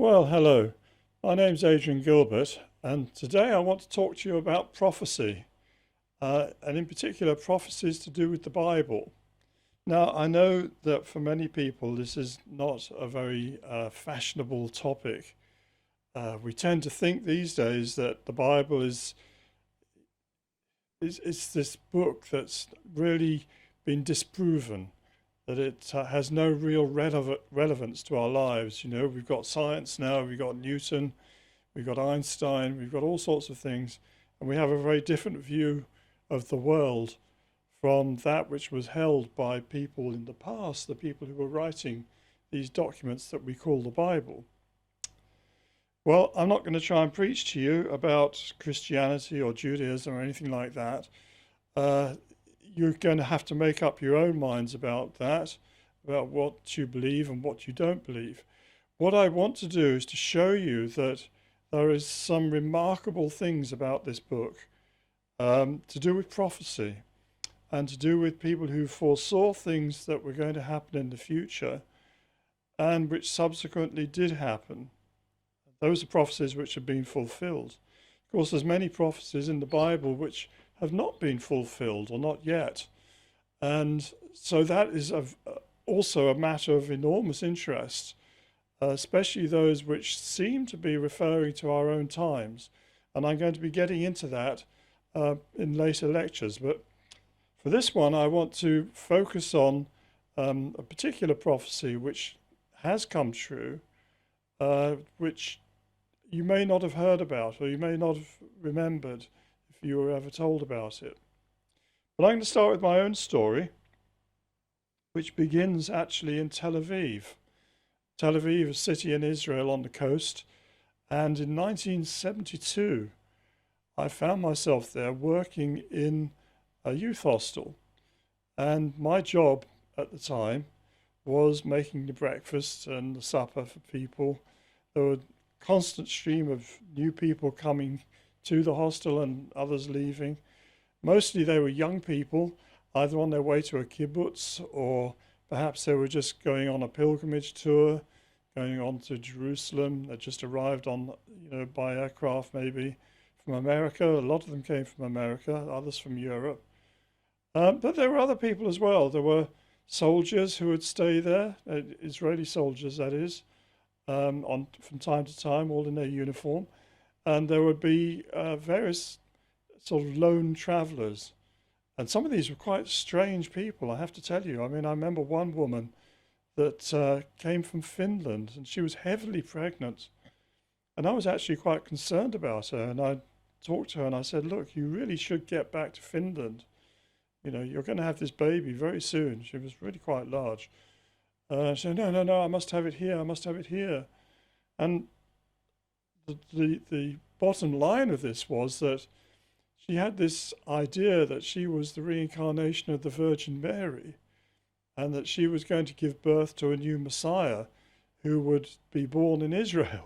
Well, hello. My name's Adrian Gilbert, and today I want to talk to you about prophecy, and in particular, prophecies to do with the Bible. Now, I know that for many people, this is not a very fashionable topic. We tend to think these days that the Bible is this book that's really been disproven, that it has no real relevance to our lives. You know, we've got science now, we've got Newton, we've got Einstein, we've got all sorts of things, and we have a very different view of the world from that which was held by people in the past, the people who were writing these documents that we call the Bible. Well, I'm not going to try and preach to you about Christianity or Judaism or anything like that. You're going to have to make up your own minds about that, about what you believe and what you don't believe. What I want to do is to show you that there is some remarkable things about this book to do with prophecy and to do with people who foresaw things that were going to happen in the future and which subsequently did happen. Those are prophecies which have been fulfilled. Of course, there's many prophecies in the Bible which have not been fulfilled or not yet. And so that is also a matter of enormous interest, especially those which seem to be referring to our own times. And I'm going to be getting into that in later lectures. But for this one, I want to focus on a particular prophecy which has come true, which you may not have heard about or you may not have remembered if you were ever told about it. But I'm going to start with my own story, which begins actually in Tel Aviv. Tel Aviv, a city in Israel on the coast, and in 1972 I found myself there working in a youth hostel, and my job at the time was making the breakfast and the supper for people. There were constant stream of new people coming to the hostel and others leaving. Mostly they were young people, either on their way to a kibbutz or perhaps they were just going on a pilgrimage tour, going on to Jerusalem. They just arrived on, by aircraft maybe from America. A lot of them came from America, others from Europe. But there were other people as well. There were soldiers who would stay there, Israeli soldiers that is, from time to time, all in their uniform. And there would be various sort of lone travelers. And some of these were quite strange people, I have to tell you. I mean, I remember one woman that came from Finland, and she was heavily pregnant. And I was actually quite concerned about her. And I talked to her and I said, look, you really should get back to Finland. You know, you're going to have this baby very soon. She was really quite large. She said, no, I must have it here. I must have it here. And the bottom line of this was that she had this idea that she was the reincarnation of the Virgin Mary and that she was going to give birth to a new Messiah who would be born in Israel.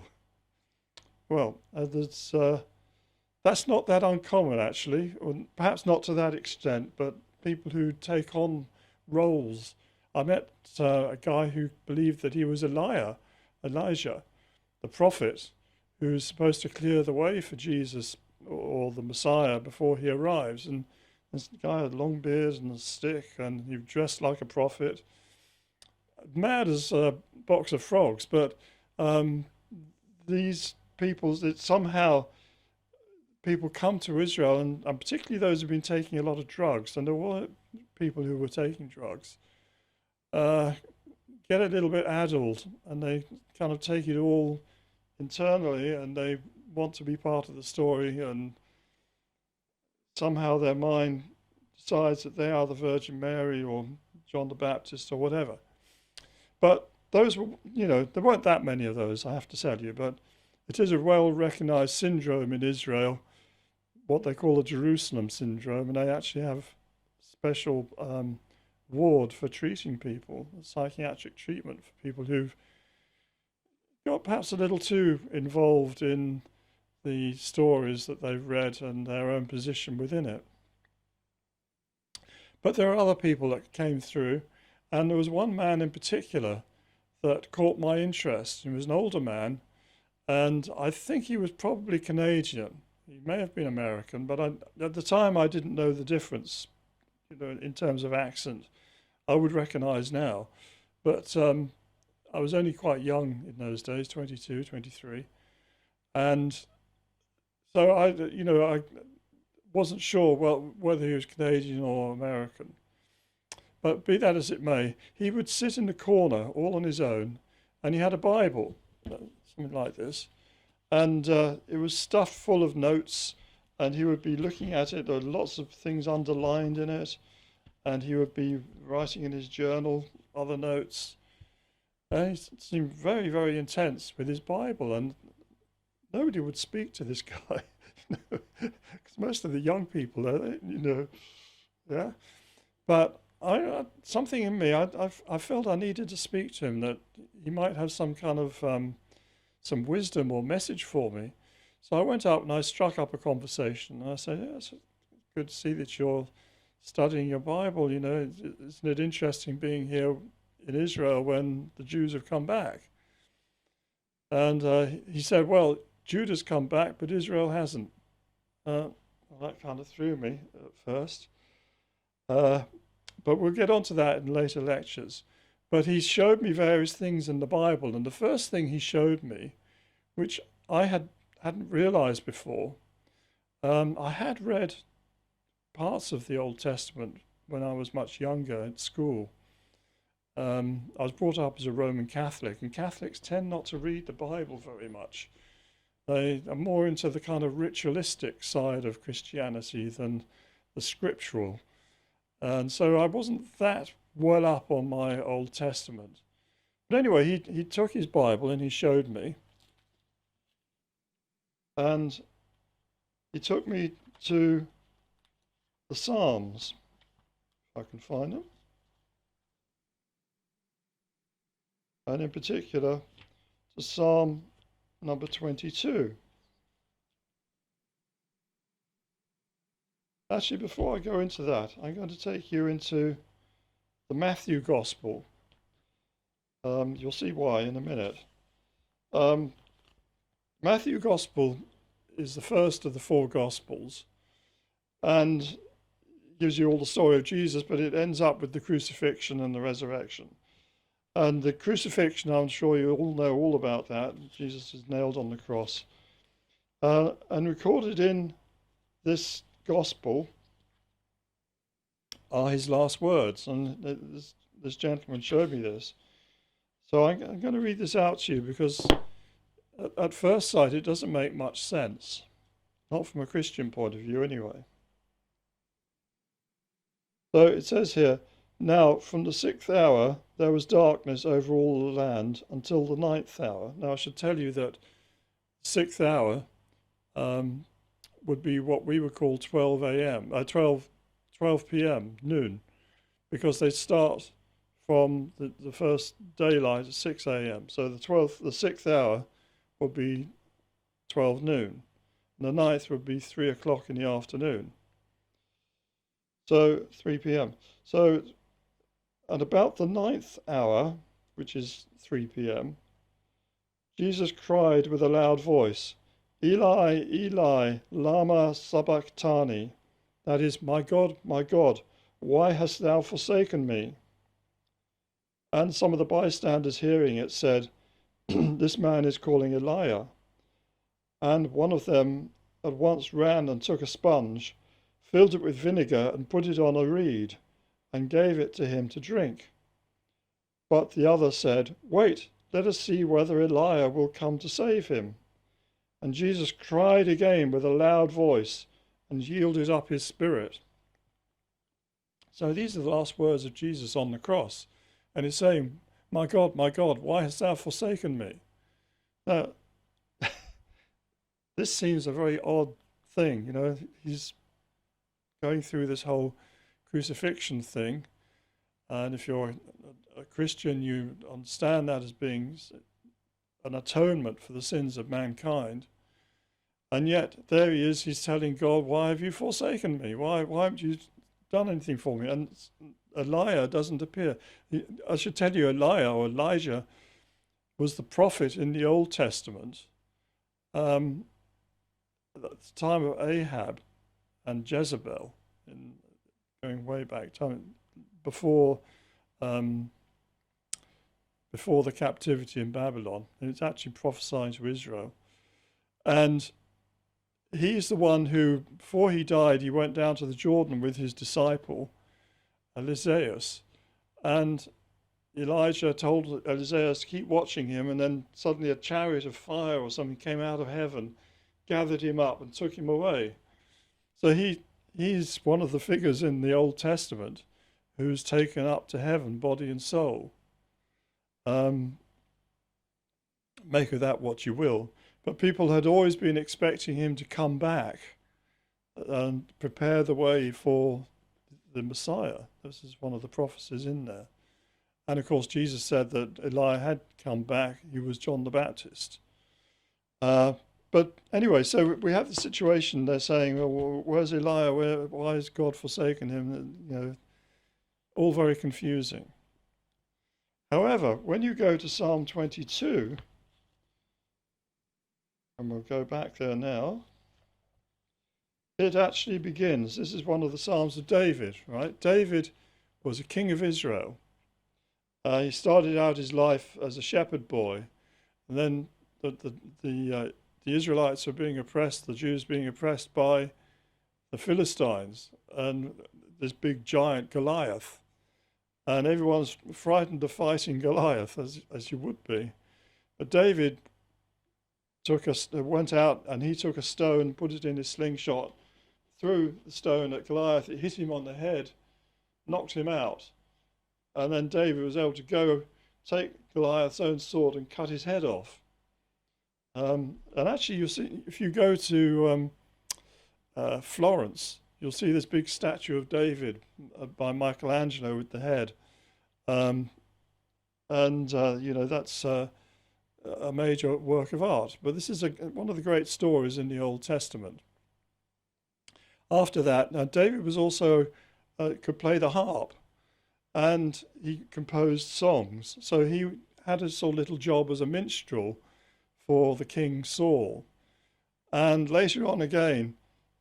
Well, that's not that uncommon, actually, or perhaps not to that extent, but people who take on roles. I met a guy who believed that he was Elijah, the prophet, who was supposed to clear the way for Jesus or the Messiah before he arrives. And this guy had long beard and a stick, and he dressed like a prophet. Mad as a box of frogs, but these people, that somehow people come to Israel, and particularly those who've been taking a lot of drugs, and there were people who were taking drugs, get a little bit addled, and they kind of take it all internally, and they want to be part of the story, and somehow their mind decides that they are the Virgin Mary or John the Baptist or whatever. But those were, there weren't that many of those, I have to tell you, but it is a well-recognized syndrome in Israel, what they call the Jerusalem syndrome, and they actually have special ward for treating people, psychiatric treatment for people who've got perhaps a little too involved in the stories that they've read and their own position within it. But there are other people that came through, and there was one man in particular that caught my interest. He was an older man and I think he was probably Canadian. He may have been American, but at the time I didn't know the difference, in terms of accent. I would recognize now, but I was only quite young in those days, 22, 23, and so I wasn't sure whether he was Canadian or American. But be that as it may, he would sit in the corner all on his own, and he had a Bible, something like this, and it was stuffed full of notes, and he would be looking at it. There were lots of things underlined in it, and he would be writing in his journal other notes. And he seemed very, very intense with his Bible, and nobody would speak to this guy, because most of the young people, yeah. But something in me, I felt I needed to speak to him, that he might have some kind of some wisdom or message for me. So I went up and I struck up a conversation, and I said, "Yeah, it's good to see that you're studying your Bible. Isn't it interesting being here in Israel when the Jews have come back?" And he said, "Well, Judah's come back, but Israel hasn't." Well, that kind of threw me at first. But we'll get onto that in later lectures. But he showed me various things in the Bible, and the first thing he showed me, which I hadn't realized before, I had read parts of the Old Testament when I was much younger at school. I was brought up as a Roman Catholic, and Catholics tend not to read the Bible very much. They are more into the kind of ritualistic side of Christianity than the scriptural. And so I wasn't that well up on my Old Testament. But anyway, he took his Bible and he showed me. And he took me to the Psalms, if I can find them. And in particular, to Psalm number 22. Actually, before I go into that, I'm going to take you into the Matthew Gospel. You'll see why in a minute. Matthew Gospel is the first of the four Gospels and gives you all the story of Jesus, but it ends up with the crucifixion and the resurrection. And the crucifixion, I'm sure you all know all about that. Jesus is nailed on the cross. And recorded in this Gospel are his last words. And this gentleman showed me this. So I'm going to read this out to you because at first sight it doesn't make much sense. Not from a Christian point of view anyway. So it says here, "Now from the 6th hour there was darkness over all the land until the 9th hour." Now I should tell you that 6th hour would be what we would call 12 a.m., 12 p.m., noon, because they start from the first daylight at 6 a.m. So the 6th hour would be 12 noon, and the 9th would be 3 o'clock in the afternoon. So 3 p.m. So at about the 9th hour, which is 3 p.m., Jesus cried with a loud voice, "Eli, Eli, lama sabachthani," that is, my God, why hast thou forsaken me?" And some of the bystanders hearing it said, "This man is calling Elijah." And one of them at once ran and took a sponge, filled it with vinegar and put it on a reed, and gave it to him to drink. But the other said, "Wait, let us see whether Elijah will come to save him." And Jesus cried again with a loud voice and yielded up his spirit. So these are the last words of Jesus on the cross. And he's saying, my God, why hast thou forsaken me?" Now, this seems a very odd thing. He's going through this whole crucifixion thing. And if you're a Christian, you understand that as being an atonement for the sins of mankind. And yet there he is, he's telling God, "Why have you forsaken me? Why haven't you done anything for me?" And Elijah doesn't appear. I should tell you, Elijah was the prophet in the Old Testament at the time of Ahab and Jezebel, going way back time before um, before the captivity in Babylon, and it's actually prophesying to Israel. And he's the one who, before he died, he went down to the Jordan with his disciple Eliseus, and Elijah told Eliseus to keep watching him, and then suddenly a chariot of fire or something came out of heaven, gathered him up and took him away. So he's one of the figures in the Old Testament who's taken up to heaven, body and soul. Make of that what you will. But people had always been expecting him to come back and prepare the way for the Messiah. This is one of the prophecies in there. And of course, Jesus said that Elijah had come back. He was John the Baptist. But anyway, so we have the situation. They're saying, well, where's Elijah? Why has God forsaken him? All very confusing. However, when you go to Psalm 22, and we'll go back there now, it actually begins. This is one of the Psalms of David, right? David was a king of Israel. He started out his life as a shepherd boy, and then the Israelites were being oppressed, the Jews being oppressed by the Philistines and this big giant Goliath. And everyone's frightened of fighting Goliath, as you would be. But David went out and he took a stone, put it in his slingshot, threw the stone at Goliath. It hit him on the head, knocked him out. And then David was able to go take Goliath's own sword and cut his head off. And actually, you see, if you go to Florence, you'll see this big statue of David by Michelangelo with the head. That's a major work of art. But this is one of the great stories in the Old Testament. After that, now David was also could play the harp, and he composed songs. So he had a sort of little job as a minstrel for the king Saul. And later on again,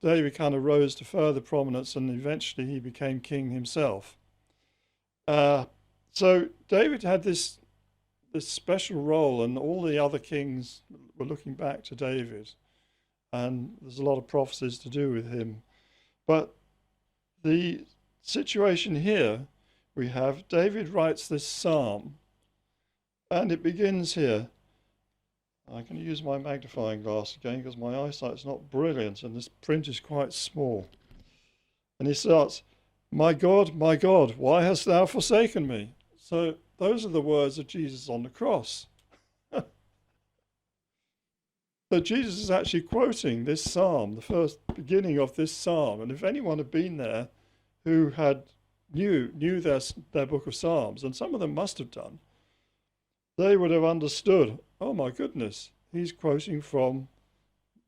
David kind of rose to further prominence, and eventually he became king himself. So David had this special role, and all the other kings were looking back to David. And there's a lot of prophecies to do with him. But the situation here, we have David writes this psalm, and it begins here. I can use my magnifying glass again because my eyesight's not brilliant and this print is quite small. And he starts, my God, why hast thou forsaken me? So those are the words of Jesus on the cross. So Jesus is actually quoting this psalm, the first beginning of this psalm. And if anyone had been there who knew their book of Psalms, and some of them must have done, they would have understood, oh my goodness, he's quoting from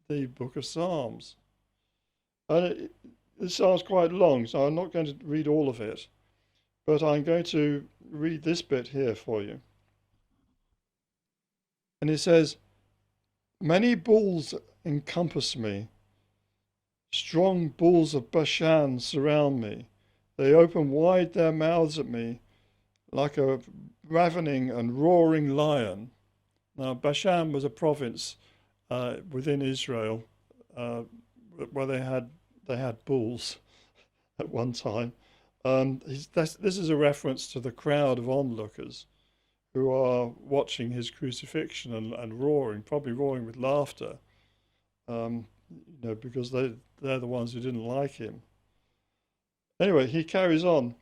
the book of Psalms. And this psalm's quite long, so I'm not going to read all of it, but I'm going to read this bit here for you. And it says, many bulls encompass me, strong bulls of Bashan surround me. They open wide their mouths at me like a ravening and roaring lion. Now, Bashan was a province within Israel where they had bulls at one time. This is a reference to the crowd of onlookers who are watching his crucifixion and roaring, probably roaring with laughter, because they're the ones who didn't like him. Anyway, he carries on.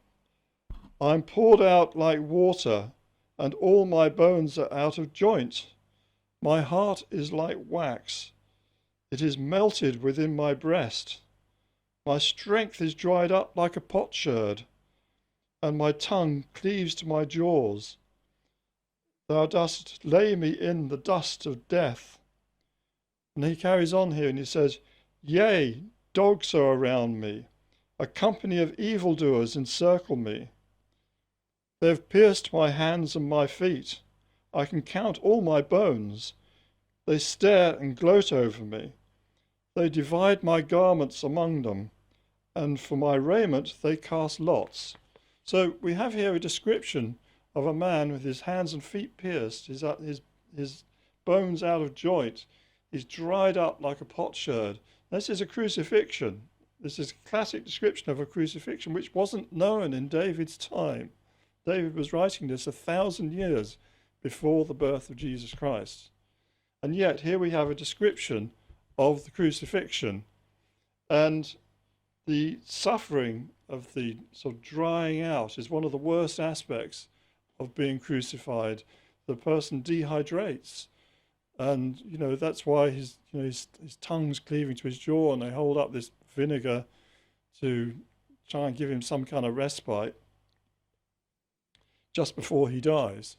I'm poured out like water, and all my bones are out of joint. My heart is like wax. It is melted within my breast. My strength is dried up like a potsherd, and my tongue cleaves to my jaws. Thou dost lay me in the dust of death. And he carries on here and he says, yea, dogs are around me. A company of evildoers encircle me. They have pierced my hands and my feet. I can count all my bones. They stare and gloat over me. They divide my garments among them, and for my raiment they cast lots. So we have here a description of a man with his hands and feet pierced, his bones out of joint. He's dried up like a potsherd. This is a crucifixion. This is a classic description of a crucifixion, which wasn't known in David's time. David was writing this 1,000 years before the birth of Jesus Christ. And yet here we have a description of the crucifixion and the suffering of the sort of drying out is one of the worst aspects of being crucified. The person dehydrates, and that's why his tongue's cleaving to his jaw, and they hold up this vinegar to try and give him some kind of respite just before he dies.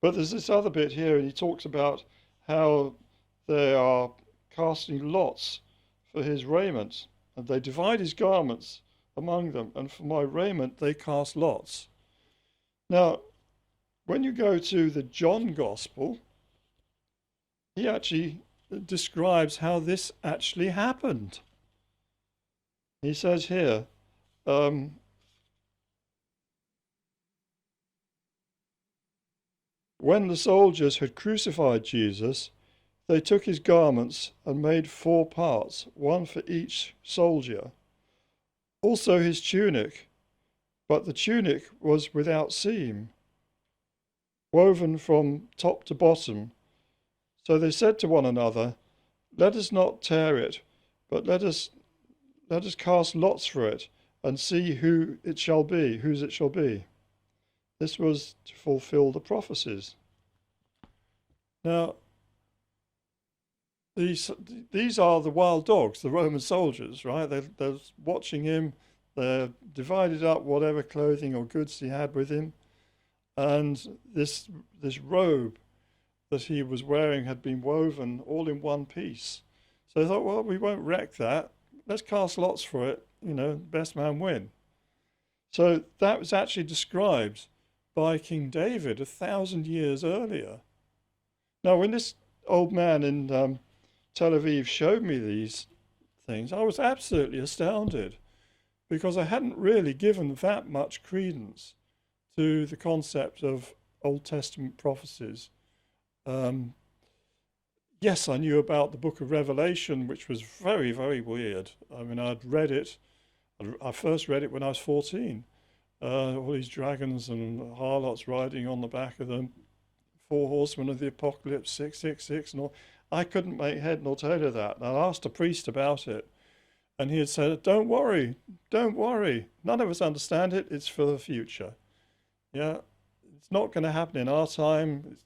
But there's this other bit here, and he talks about how they are casting lots for his raiment, and they divide his garments among them, and for my raiment they cast lots. Now, when you go to the John Gospel, he actually describes how this actually happened. He says here, when the soldiers had crucified Jesus, they took his garments and made 4 parts, one for each soldier. Also his tunic, but the tunic was without seam, woven from top to bottom. So they said to one another, "Let us not tear it, but let us cast lots for it, and see whose it shall be." This was to fulfill the prophecies. Now, these are the wild dogs, the Roman soldiers, right? They're watching him. They're divided up whatever clothing or goods he had with him, and this robe that he was wearing had been woven all in one piece. So they thought, well, we won't wreck that. Let's cast lots for it. Best man win. So that was actually described by King David 1,000 years earlier. Now, when this old man in Tel Aviv showed me these things, I was absolutely astounded because I hadn't really given that much credence to the concept of Old Testament prophecies. Yes, I knew about the book of Revelation, which was very, very weird. I mean, I'd read it. I first read it when I was 14. All these dragons and harlots riding on the back of them, 4 horsemen of the apocalypse, 666, and all. I couldn't make head nor tail of that. And I asked a priest about it, and he had said, don't worry. None of us understand it. It's for the future. Yeah, it's not going to happen in our time. It's,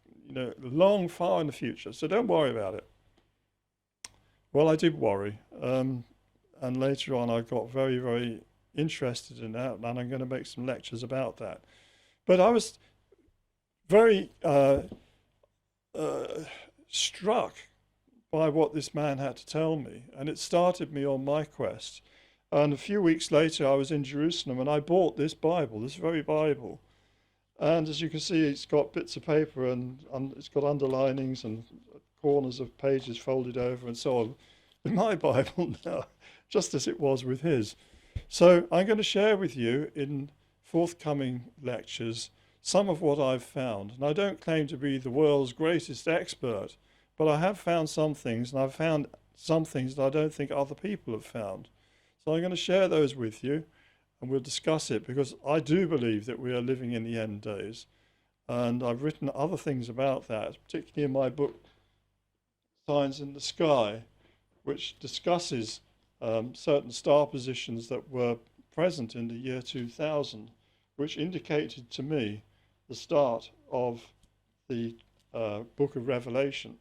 long, far in the future. So don't worry about it. Well, I did worry. And later on, I got very, very interested in that, and I'm going to make some lectures about that. But I was very struck by what this man had to tell me, and it started me on my quest. And a few weeks later, I was in Jerusalem, and I bought this Bible, this very Bible. And as you can see, it's got bits of paper, and it's got underlinings and corners of pages folded over and so on. In my Bible now, just as it was with his. So I'm going to share with you in forthcoming lectures some of what I've found. And I don't claim to be the world's greatest expert, but I have found some things, and I've found some things that I don't think other people have found. So I'm going to share those with you, and we'll discuss it, because I do believe that we are living in the end days. And I've written other things about that, particularly in my book, Signs in the Sky, which discusses certain star positions that were present in the year 2000, which indicated to me the start of the book of Revelation.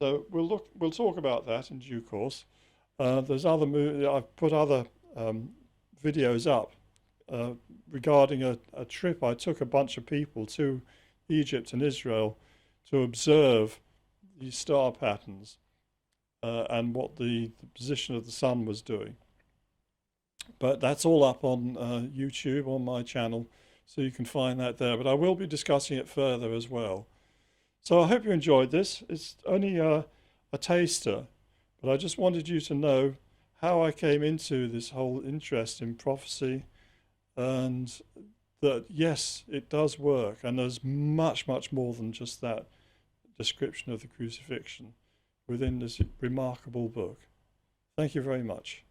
So we'll talk about that in due course. There's other I've put other videos up regarding a trip I took a bunch of people to Egypt and Israel to observe these star patterns and what the position of the sun was doing. But that's all up on YouTube on my channel, so you can find that there. But I will be discussing it further as well. So I hope you enjoyed this. It's only a taster, but I just wanted you to know how I came into this whole interest in prophecy, and that yes, it does work, and there's much, much more than just that description of the crucifixion within this remarkable book. Thank you very much.